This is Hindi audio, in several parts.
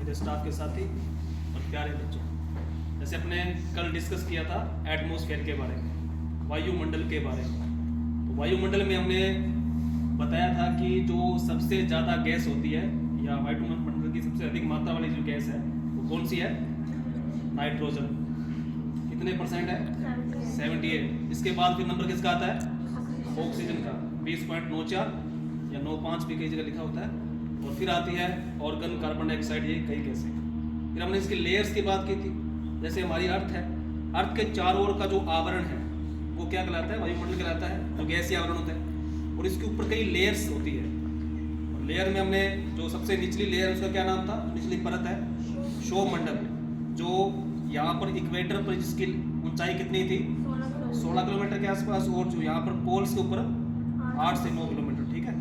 मेरे स्टाफ के साथी और प्यारे बच्चों, जैसे अपने कल डिस्कस किया था एटमॉस्फेयर के बारे में, वायुमंडल के बारे में। तो वायुमंडल में हमने बताया था कि जो सबसे ज़्यादा गैस होती है या वायुमंडल की सबसे अधिक मात्रा वाली जो गैस है वो कौन सी है? नाइट्रोजन। कितने परसेंट है? 78। इसके बाद फिर नंबर किसका आता है? ऑक्सीजन का 20.94 या 95 भी कई जगह लिखा होता है। और फिर आती है ऑर्गन, कार्बन डाइऑक्साइड, ये कई गैसें। फिर हमने इसके लेयर्स की बात की थी। जैसे हमारी अर्थ है, अर्थ के चारों ओर का जो आवरण है वो क्या कहलाता है? वायुमंडल कहलाता है, जो गैसीय आवरण होता है। और इसके ऊपर कई लेयर्स होती है। और लेयर में हमने जो सबसे निचली लेयर है उसका क्या नाम था? निचली परत है क्षोभमंडल, जो यहाँ पर इक्वेटर पर जिसकी ऊंचाई कितनी थी? 16 किलोमीटर के आसपास। और जो यहाँ पर पोल्स के ऊपर 8 से 9 किलोमीटर, ठीक है।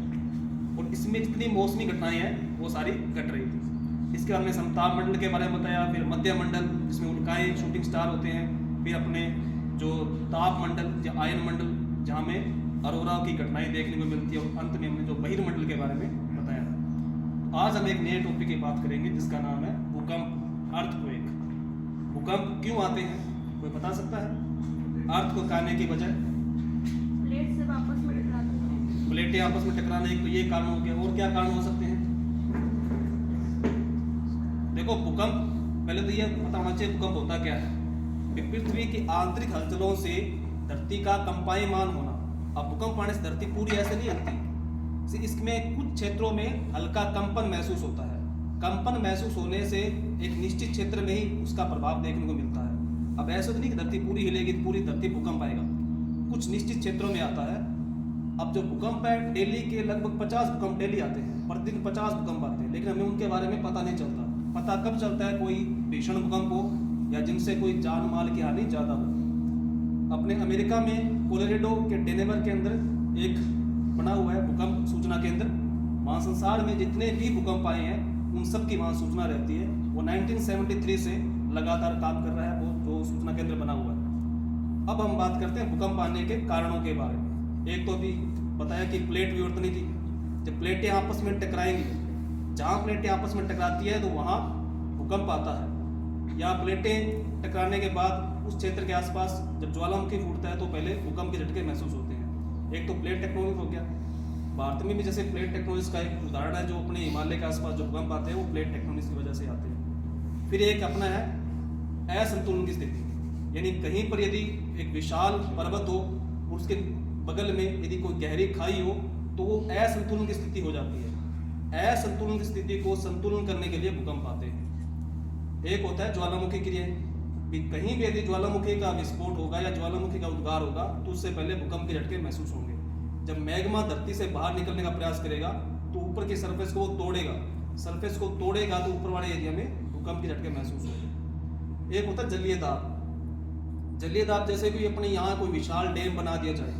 और इसमें जितनी मौसमी घटनाएं हैं वो सारी घट रही थी। इसके हमने समताप मंडल के बारे में बताया, फिर मध्य मंडल जिसमें उल्काएं, शूटिंग स्टार होते हैं, फिर अपने जो ताप मंडल या आयन मंडल जहाँ में अरोरा की घटनाएं देखने को मिलती है, और अंत में हमने जो बहिर्मंडल के बारे में बताया। आज हम एक नए टॉपिक की बात करेंगे जिसका नाम है भूकंप, अर्थक्वेक। भूकंप क्यों आते हैं, कोई बता सकता है? अर्थ को आने की वजह? प्लेटें आपस में टकराने के, तो ये कारण हो गया। और क्या कारण हो सकते हैं? देखो, भूकंप पहले तो ये पता होना चाहिए भूकंप होता क्या है। पृथ्वी की आंतरिक हलचलों से धरती का कंपायमान होना। अब भूकंप आने से धरती पूरी ऐसे नहीं हिलती, इसमें कुछ क्षेत्रों में हल्का कंपन महसूस होता है। कंपन महसूस होने से एक निश्चित क्षेत्र में ही उसका प्रभाव देखने को मिलता है। अब ऐसा तो नहीं कि धरती पूरी हिलेगी, पूरी धरती भूकंप आएगा, कुछ निश्चित क्षेत्रों में आता है। अब जो भूकंप है, दिल्ली के लगभग 50 भूकंप डेली आते हैं, प्रतिदिन 50 भूकंप आते हैं, लेकिन हमें उनके बारे में पता नहीं चलता। पता कब चलता है? कोई भीषण भूकंप हो या जिनसे कोई जान माल की हानि ज़्यादा हो। अपने अमेरिका में कोलोराडो के डेनेवर के अंदर एक बना हुआ है भूकंप सूचना केंद्र। वहाँ संसार में जितने भी भूकंप आए हैं उन सब की वहाँ सूचना रहती है। वो 1973 से लगातार काम कर रहा है, वो जो सूचना केंद्र बना हुआ है। अब हम बात करते हैं भूकंप आने के कारणों के बारे में। एक तो अभी बताया कि प्लेट विवर्तनी थी। जब प्लेटें आपस में टकराएंगी, जहाँ प्लेटें आपस में टकराती है तो वहाँ भूकंप आता है। या प्लेटें टकराने के बाद उस क्षेत्र के आसपास जब ज्वालामुखी फूटता है तो पहले भूकंप के झटके महसूस होते हैं। एक तो प्लेट टेक्टोनिक हो गया। भारत में भी जैसे प्लेट टेक्टोनिक्स का एक उदाहरण है, जो अपने हिमालय के आसपास जो भूकंप आते हैं वो प्लेट टेक्टोनिक्स की वजह से आते हैं। फिर एक अपना है असंतुलन की स्थिति, यानी कहीं पर यदि एक विशाल पर्वत हो, उसके बगल में यदि कोई गहरी खाई हो तो वो असंतुलन की स्थिति हो जाती है। असंतुलन की स्थिति को संतुलन करने के लिए भूकंप आते हैं। एक होता है ज्वालामुखी क्रिया। कहीं भी यदि ज्वालामुखी का विस्फोट होगा या ज्वालामुखी का उद्गार होगा तो उससे पहले भूकंप के झटके महसूस होंगे। जब मैग्मा धरती से बाहर निकलने का प्रयास करेगा तो ऊपर की सरफेस को वो तोड़ेगा, सरफेस को तोड़ेगा तो ऊपर वाले एरिया में भूकंप के झटके महसूस होंगे। एक होता है जलीय दाब। जलीय दाब जैसे कि अपने यहाँ कोई विशाल डैम बना दिया जाए,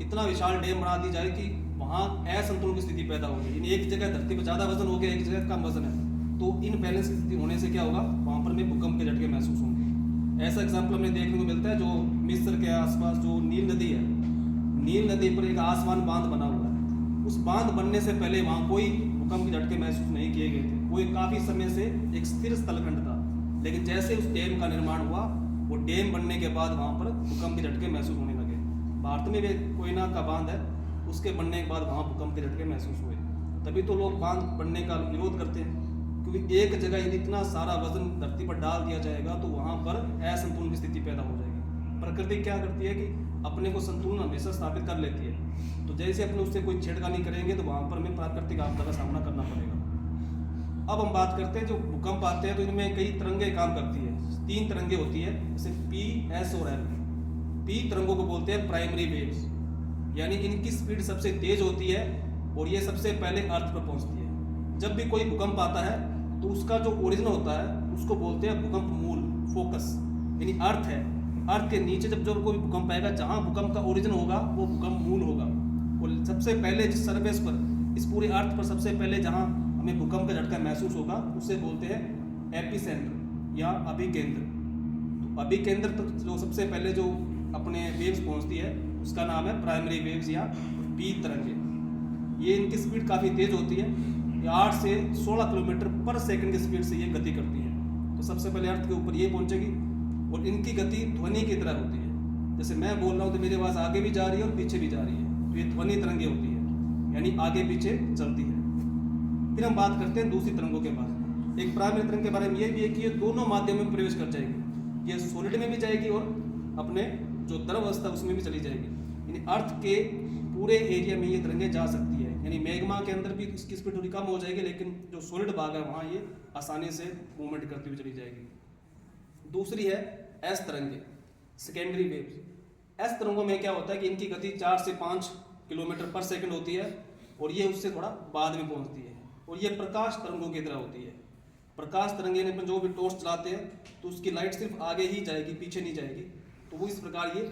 इतना विशाल डैम बना दिया जाए कि वहाँ असंतुलन की स्थिति पैदा होगी। एक जगह धरती पर ज़्यादा वजन हो गया, एक जगह कम वजन है, तो इनबैलेंस की स्थिति होने से क्या होगा? वहाँ पर में भूकंप के झटके महसूस होंगे। ऐसा एग्जाम्पल हमें देखने को मिलता है जो मिस्र के आसपास जो नील नदी है, नील नदी पर एक आसमान बांध बना हुआ है। उस बांध बनने से पहले वहाँ कोई भूकंप के झटके महसूस नहीं किए गए थे। वो काफ़ी समय से एक स्थिर स्थलखंड था, लेकिन जैसे उस डैम का निर्माण हुआ, वो डैम बनने के बाद वहाँ पर भूकंप के झटके महसूस होने लगे। भारत में भी कोयना का बांध है, उसके बनने के बाद वहाँ भूकंप के झटके महसूस हुए। तभी तो लोग बांध बनने का विरोध करते हैं, क्योंकि एक जगह यदि इतना सारा वजन धरती पर डाल दिया जाएगा तो वहाँ पर असंतुलन की स्थिति पैदा हो जाएगी। प्रकृति क्या करती है कि अपने को संतुलन हमेशा स्थापित कर लेती है। तो जैसे अपने उससे कोई छेड़खानी करेंगे तो वहाँ पर हमें प्राकृतिक आपदा का सामना करना पड़ेगा। अब हम बात करते हैं जो भूकंप आते हैं तो इनमें कई तरंगे काम करती है। 3 तरंगे होती है, जैसे पी, एस और एल। पी तरंगों को बोलते हैं प्राइमरी वेव्स, यानी इनकी स्पीड सबसे तेज होती है और ये सबसे पहले अर्थ पर पहुंचती है। जब भी कोई भूकंप आता है तो उसका जो ओरिजिन होता है उसको बोलते हैं भूकंप मूल, फोकस, यानी अर्थ है। अर्थ के नीचे जब कोई भूकंप आएगा, जहाँ भूकंप का ओरिजिन होगा वो भूकंप मूल होगा। और सबसे पहले जिस सरफेस पर, इस पूरे अर्थ पर सबसे पहले जहाँ हमें भूकंप का झटका महसूस होगा उसे बोलते हैं एपिसेंटर या अभिकेंद्र। तो अभिकेंद्र तक जो सबसे पहले जो अपने वेव्स पहुँचती है उसका नाम है प्राइमरी वेव्स या पी तरंगे। ये इनकी स्पीड काफ़ी तेज होती है, ये 8 से 16 किलोमीटर पर सेकंड की स्पीड से ये गति करती है। तो सबसे पहले अर्थ के ऊपर ये पहुंचेगी और इनकी गति ध्वनि की तरह होती है। जैसे मैं बोल रहा हूँ तो मेरी आवाज़ आगे भी जा रही है और पीछे भी जा रही है, तो ये ध्वनि तरंगे होती है, यानी आगे पीछे चलती है। फिर हम बात करते हैं दूसरी तरंगों के बारे में। एक प्राइमरी तरंग के बारे में ये भी है कि ये दोनों माध्यम में प्रवेश कर जाएगी, ये सॉलिड में भी जाएगी और अपने जो द्रव अवस्था उसमें भी चली जाएगी। यानी अर्थ के पूरे एरिया में ये तरंगें जा सकती है। यानी मैग्मा के अंदर भी इसकी स्पीड थोड़ी कम हो जाएगी, लेकिन जो सॉलिड भाग है वहाँ ये आसानी से मूवमेंट करती हुई चली जाएगी। दूसरी है एस तरंगे, सेकेंडरी वेव्स। एस तरंगों में क्या होता है कि इनकी गति 4 से 5 किलोमीटर पर सेकंड होती है और ये उससे थोड़ा बाद में पहुंचती है और ये प्रकाश तरंगों की तरह होती है। प्रकाश तरंगे में जो भी टॉर्च चलाते हैं तो उसकी लाइट सिर्फ आगे ही जाएगी, पीछे नहीं जाएगी, तो वो इस प्रकार ये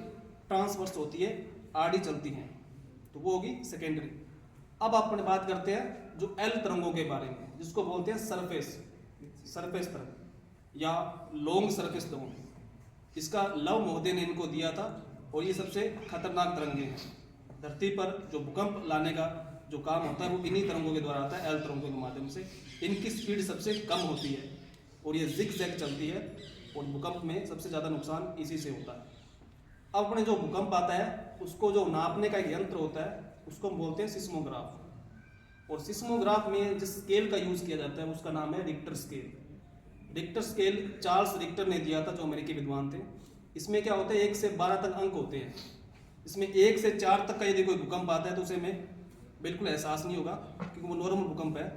ट्रांसवर्स होती है, आड़ी चलती हैं, तो वो होगी सेकेंडरी। अब अपन बात करते हैं जो एल तरंगों के बारे में, जिसको बोलते हैं सरफेस तरंग या लॉन्ग सरफेस तरंग। इसका लव महोदय ने इनको दिया था और ये सबसे खतरनाक तरंगे हैं। धरती पर जो भूकंप लाने का जो काम होता है वो इन्हीं तरंगों के द्वारा आता है, एल तरंगों के माध्यम से। इनकी स्पीड सबसे कम होती है और ये जिग-जैग चलती है और भूकंप में सबसे ज़्यादा नुकसान इसी से होता है। अब अपने जो भूकंप आता है उसको जो नापने का एक यंत्र होता है उसको हम बोलते हैं सिस्मोग्राफ। और सिस्मोग्राफ में जिस स्केल का यूज़ किया जाता है उसका नाम है Richter scale. Richter scale Charles Richter ने दिया था, जो अमेरिकी विद्वान थे। इसमें क्या होता है 1 से 12 तक अंक होते हैं। इसमें 1 से 4 तक का यदि कोई भूकंप आता है तो उसे में बिल्कुल एहसास नहीं होगा क्योंकि वो नॉर्मल भूकंप है।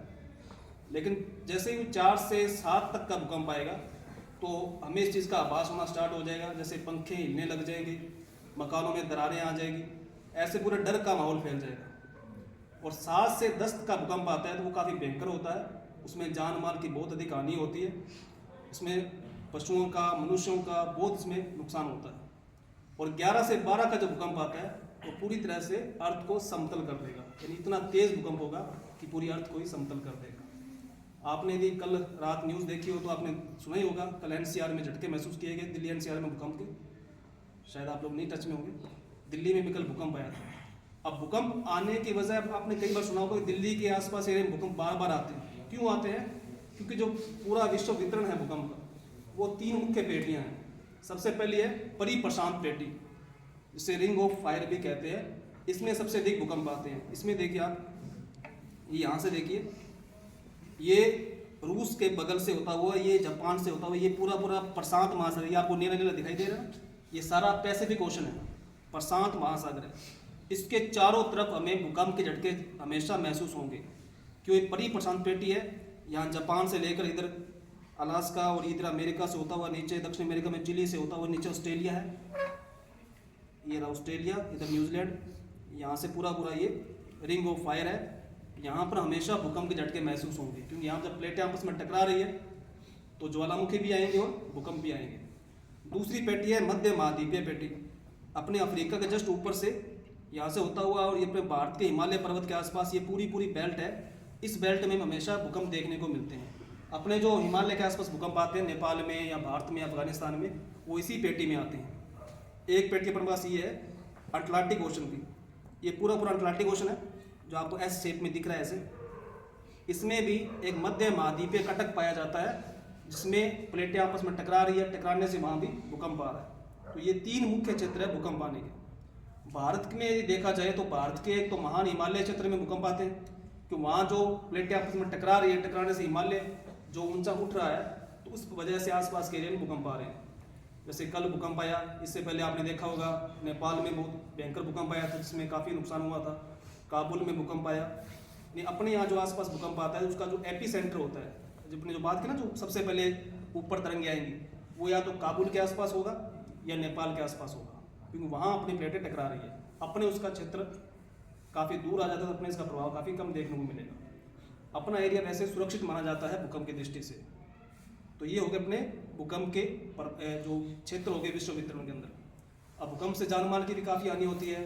लेकिन जैसे ही 4 से 7 तक का भूकंप आएगा तो हमें इस चीज़ का आभास होना स्टार्ट हो जाएगा, जैसे पंखे हिलने लग जाएंगे, मकानों में दरारें आ जाएगी, ऐसे पूरे डर का माहौल फैल जाएगा। और 7 से 10 का भूकंप आता है तो वो काफ़ी भयंकर होता है, उसमें जान माल की बहुत अधिक हानि होती है, इसमें पशुओं का, मनुष्यों का बहुत इसमें नुकसान होता है। और 11 से 12 का जो भूकंप आता है वो पूरी तरह से अर्थ को समतल कर देगा, यानी इतना तेज भूकंप होगा कि पूरी अर्थ को ही समतल कर देगा। आपने यदि कल रात न्यूज़ देखी हो तो आपने सुना ही होगा, कल एनसीआर में झटके महसूस किए गए, दिल्ली एनसीआर में भूकंप के, शायद आप लोग नहीं टच में होंगे। दिल्ली में भी कल भूकंप आया था। अब भूकंप आने की वजह आपने कई बार सुना होगा, दिल्ली के आसपास एरिया में भूकंप बार बार आते हैं। क्यों आते हैं? क्योंकि जो पूरा विश्व वितरण है भूकंप का वो 3 मुख्य पेटियाँ हैं। सबसे पहली है परिप्रशांत पेटी, जिसे रिंग ऑफ फायर भी कहते हैं। इसमें सबसे अधिक भूकंप आते हैं। इसमें देखिए आप, ये यहाँ से देखिए, ये रूस के बगल से होता हुआ, ये जापान से होता हुआ, ये पूरा प्रशांत महासागर, ये आपको नीला नीला दिखाई दे रहा है, ये सारा पैसिफिक ओशन है, प्रशांत महासागर है। इसके चारों तरफ हमें भूकंप के झटके हमेशा महसूस होंगे। क्यों? ये परिप्रशांत पेटी है, यहाँ जापान से लेकर इधर अलास्का और इधर अमेरिका से होता हुआ नीचे दक्षिण अमेरिका में चिली से होता हुआ नीचे ऑस्ट्रेलिया है, ये रहा ऑस्ट्रेलिया, इधर न्यूजीलैंड, यहाँ से पूरा ये रिंग ऑफ फायर है। यहाँ पर हमेशा भूकंप के झटके महसूस होंगे क्योंकि यहाँ जब प्लेटें आपस में टकरा रही है तो ज्वालामुखी भी आएंगे और भूकंप भी आएंगे। दूसरी पेटी है मध्य महाद्वीपीय पेटी, अपने अफ्रीका के जस्ट ऊपर से यहाँ से होता हुआ और ये अपने भारत के हिमालय पर्वत के आसपास ये पूरी बेल्ट है। इस बेल्ट में हमेशा भूकंप देखने को मिलते हैं। अपने जो हिमालय के आसपास भूकंप आते हैं नेपाल में या भारत में या अफगानिस्तान में, वो इसी पेटी में आते हैं। एक पेटी अपने पास ये है अटलांटिक ओशन की, ये पूरा अटलांटिक ओशन है जो आपको एस शेप में दिख रहा है ऐसे। इसमें भी एक मध्य महाद्वीपीय कटक पाया जाता है जिसमें प्लेटें आपस में टकरा रही है, टकराने से वहाँ भी भूकंप आ रहा है। तो ये 3 मुख्य क्षेत्र है भूकंप आने के। भारत में यदि देखा जाए तो भारत के एक तो महान हिमालय क्षेत्र में भूकंप आते हैं कि वहाँ जो प्लेटें आपस में टकरा रही है, टकराने से हिमालय जो ऊंचा उठ रहा है तो उस वजह से आसपास के एरिया में भूकंप आ रहे हैं। जैसे कल भूकंप आया, इससे पहले आपने देखा होगा नेपाल में बहुत भयंकर भूकंप आया था जिसमें काफ़ी नुकसान हुआ था। काबुल में भूकंप आया। नहीं, अपने यहाँ जो आसपास भूकंप आता है उसका जो एपी सेंटर होता है, जब अपने जो बात की ना जो सबसे पहले ऊपर तरंगे आएंगी, वो या तो काबुल के आसपास होगा या नेपाल के आसपास होगा, क्योंकि वहाँ अपनी प्लेटें टकरा रही है। अपने उसका क्षेत्र काफ़ी दूर आ जाता है तो अपने इसका प्रभाव काफ़ी कम देखने को मिलेगा। अपना एरिया वैसे सुरक्षित माना जाता है भूकंप की दृष्टि से। तो ये हो गए अपने भूकंप के जो क्षेत्र हो गए विश्व वितरण के अंदर। अब भूकंप से जान माल की भी काफ़ी हानि होती है।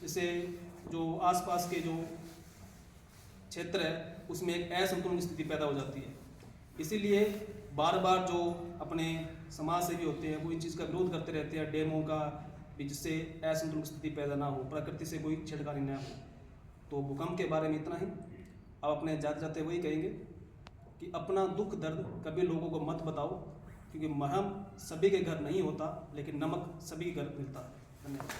जैसे जो आसपास के जो क्षेत्र है उसमें एक असंतुलन स्थिति पैदा हो जाती है। इसीलिए बार बार जो अपने समाज सेवी होते हैं वो इन चीज़ का विरोध करते रहते हैं, डैमों का भी, जिससे असंतुलन स्थिति पैदा ना हो, प्रकृति से कोई छेड़खानी ना हो। तो भूकंप के बारे में इतना ही। अब अपने जाते जाते वही कहेंगे कि अपना दुख दर्द कभी लोगों को मत बताओ, क्योंकि मरहम सभी के घर नहीं होता, लेकिन नमक सभी के घर मिलता है। धन्यवाद।